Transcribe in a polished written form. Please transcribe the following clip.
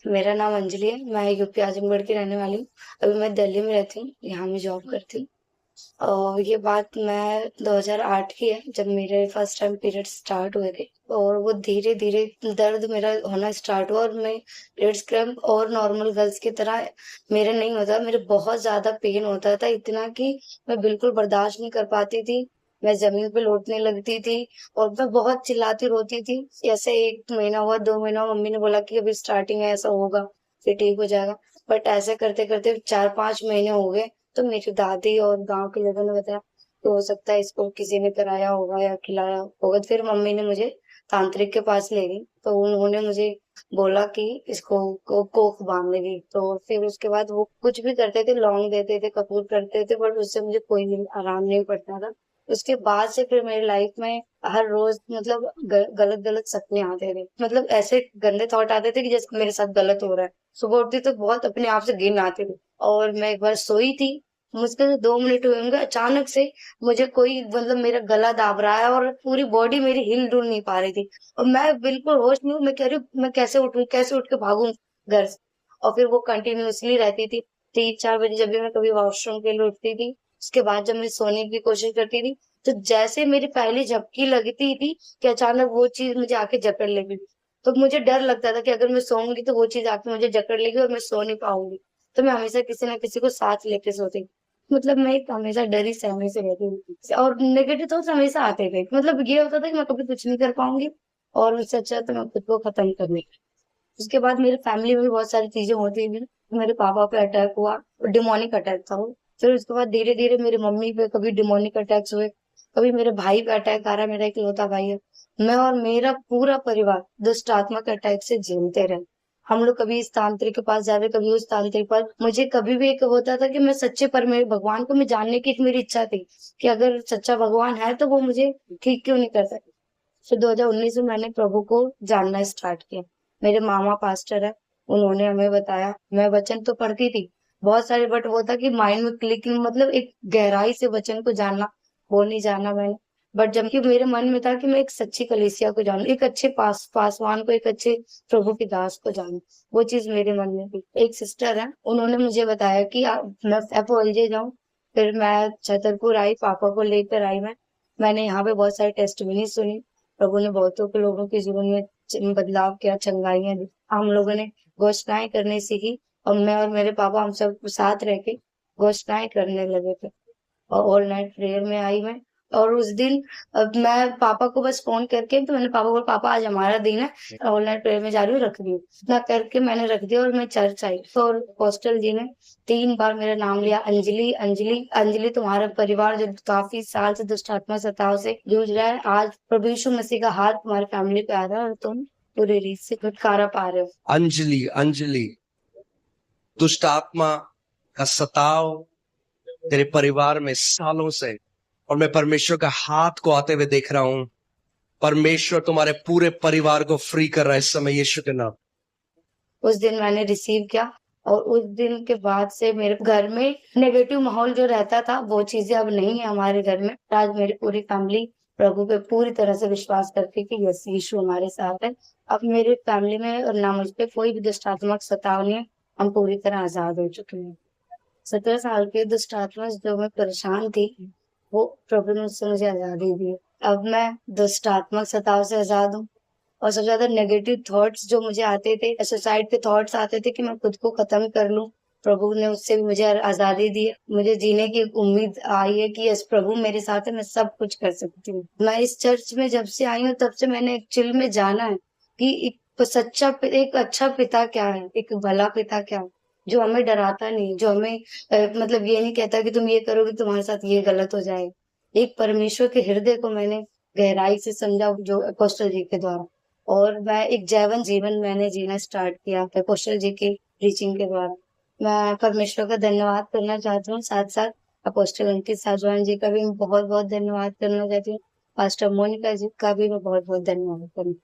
मेरा नाम अंजलि है। मैं यूपी आजमगढ़ की रहने वाली हूँ। अभी मैं दिल्ली में रहती हूँ, यहाँ मैं जॉब करती हूँ। और ये बात मैं 2008 की है, जब मेरे फर्स्ट टाइम पीरियड स्टार्ट हुए थे। और वो धीरे धीरे दर्द मेरा होना स्टार्ट हुआ, और मैं पीरियड्स क्रैम्प और नॉर्मल गर्ल्स की तरह मेरे नहीं होता, मेरे बहुत ज्यादा पेन होता था, इतना कि मैं बिल्कुल बर्दाश्त नहीं कर पाती थी। मैं जमीन पे लौटने लगती थी और मैं बहुत चिल्लाती रोती थी। ऐसे 1 महीना हुआ, 2 महीना हुआ, मम्मी ने बोला कि अभी स्टार्टिंग है, ऐसा होगा, फिर ठीक हो जाएगा। बट ऐसे करते करते 4-5 महीने हो गए। तो मेरी दादी और गांव के लोगों ने बताया कि हो सकता है इसको किसी ने कराया होगा या खिलाया होगा। फिर मम्मी ने मुझे तांत्रिक के पास ले गई, तो उन्होंने मुझे बोला कि इसको कोक बांध दी। तो फिर उसके बाद वो कुछ भी करते थे, लौंग देते थे, कपूर करते थे, बट उससे मुझे कोई भी आराम नहीं पड़ता था। उसके बाद से फिर मेरी लाइफ में हर रोज मतलब गलत गलत सपने आते थे, मतलब ऐसे गंदे थॉट आते थे कि जैसे मेरे साथ गलत हो रहा है। सुबह उठती तो बहुत अपने आप से गिन आते थे। और मैं एक बार सोई थी, मुश्किल से 2 मिनट हुए होंगे, अचानक से मुझे कोई मतलब मेरा गला दाब रहा है और पूरी बॉडी मेरी हिल डुल नहीं पा रही थी। और मैं बिल्कुल होश में हूँ, मैं कह रही हूँ मैं कैसे उठूं, कैसे उठ के भागूं घर से। और फिर वो कंटिन्यूअसली रहती थी। 3-4 बजे जब भी मैं कभी वॉशरूम के लिए उठती थी, उसके बाद जब मैं सोने की कोशिश करती थी, तो जैसे मेरी पहली झपकी लगती थी कि अचानक वो चीज मुझे आके जकड़ लेगी। तो मुझे डर लगता था कि अगर मैं सोऊंगी तो वो चीज आके मुझे जकड़ लेगी और मैं सो नहीं पाऊंगी। तो मैं हमेशा किसी ना किसी को साथ लेके सोती। मतलब मैं एक हमेशा डरी सहमी से रहती थी, और नेगेटिव थॉट्स हमेशा आते थे। मतलब ये होता था कि मैं कभी कुछ नहीं कर पाऊंगी, और उससे अच्छा तो मैं खुद को खत्म कर ली। उसके बाद मेरे फैमिली में भी बहुत सारी चीजें होती थी। मेरे पापा पे अटैक हुआ, डिमोनिक अटैक था वो। फिर उसके बाद धीरे धीरे मेरी मम्मी पे कभी डिमोनिक अटैक्स हुए, कभी मेरे भाई पे अटैक आ रहा है, मेरा इकलौता भाई है। मैं और मेरा पूरा परिवार दुष्ट आत्मक अटैक से झेलते रहे। हम लोग कभी इस तांत्रिक के पास जा रहे, कभी उस तांत्रिक के पास। मुझे कभी भी एक होता था कि मैं सच्चे पर मेरे भगवान को मैं जानने की एक मेरी इच्छा थी कि अगर सच्चा भगवान है तो वो मुझे ठीक क्यों नहीं कर सकता। फिर 2019 में मैंने प्रभु को जानना स्टार्ट किया। मेरे मामा पास्टर है, उन्होंने हमें बताया। मैं वचन तो पढ़ती थी बहुत सारे, बट वो था कि माइंड में क्लिकिंग, मतलब एक गहराई से वचन को जानना, वो नहीं जाना मैंने। बट जबकि मेरे मन में था कि मैं एक सच्ची कलीसिया को जानूं, एक अच्छे पासवान को, एक अच्छे प्रभु के दास को जानूं। वो चीज मेरे मन में थी। एक सिस्टर है, उन्होंने मुझे बताया कि मैं FOLJ जाऊं। फिर मैं छतरपुर आई, पापा को लेकर आई मैंने यहाँ पे बहुत सारे टेस्टमनी सुनी। प्रभु ने बहुतों के लोगों के जीवन में बदलाव किया, चंगाइयां दी। हम लोगों ने घोषणाएं करने सीखी, और मैं और मेरे पापा हम सब साथ रह के घोषणाएं करने लगे थे। और ऑल नाइट प्रेयर में आई मैं। और उस दिन मैं पापा को बस फोन करके, तो मैंने पापा को, पापा आज हमारा दिन है, ऑल नाइट प्रेयर में जा रही हूँ, रख दी। ना करके मैंने रख दिया और मैं चर्च आई। तो और हॉस्टल जी ने 3 बार मेरा नाम लिया, अंजलि अंजलि अंजलि। तुम्हारा परिवार जो काफी साल से दुष्ट आत्मा सताव से जूझ रहा है, आज प्रभु यीशु मसीह का हाथ तुम्हारी फैमिली पे आ रहा है और तुम पूरी रीत से छुटकारा पा रहे हो। अंजलि, अंजलि, दुष्ट आत्मा का सताव तेरे परिवार में सालों से, और मैं परमेश्वर का हाथ को आते हुए देख रहा हूं। परमेश्वर तुम्हारे पूरे परिवार को फ्री कर रहा है इस समय यीशु के नाम। उस दिन मैंने रिसीव किया, और उस दिन के बाद से मेरे घर में नेगेटिव माहौल जो रहता था, वो चीजें अब नहीं है हमारे घर में। आज मेरी पूरी फैमिली प्रभु पे पूरी तरह से विश्वास करती है कि यस, यीशु हमारे साथ है। अब मेरी फैमिली में और ना मुझ पे कोई भी दुष्टात्मक सताव नहीं है। हम पूरी तरह आजाद हो चुके हैं। 17 साल के दुष्ट आत्मा से जो मैं परेशान थी, वो प्रभु ने उससे मुझे आजादी दी। अब मैं दुष्ट आत्मक सताव से आजाद हूँ। और सबसे ज्यादा नेगेटिव थॉट्स जो मुझे आते थे, सुसाइड के थॉट्स आते थे कि मैं खुद को खत्म कर लूं, प्रभु ने उससे भी मुझे आजादी दी है। मुझे जीने की एक उम्मीद आई है कि यस, प्रभु मेरे साथ है, मैं सब कुछ कर सकती हूँ। मैं इस चर्च में जब से आई हूँ, तब से मैंने एक्चुअली में जाना है कि एक अच्छा पिता क्या है, एक भला पिता क्या है, जो हमें डराता नहीं, जो हमें मतलब ये नहीं कहता कि तुम ये करोगे तुम्हारे साथ ये गलत हो जाए। एक परमेश्वर के हृदय को मैंने गहराई से समझा, जो अपोस्टल जी के द्वारा। और मैं एक जैवन जीवन मैंने जीना स्टार्ट किया अपोस्टल जी की प्रीचिंग के द्वारा। मैं परमेश्वर का धन्यवाद करना चाहती हूँ, साथ साथ अपोस्टल अंकित साजवान जी का भी मैं बहुत बहुत धन्यवाद करना चाहती हूँ। पास्टर मोनिका जी का भी मैं बहुत बहुत धन्यवाद करूँ।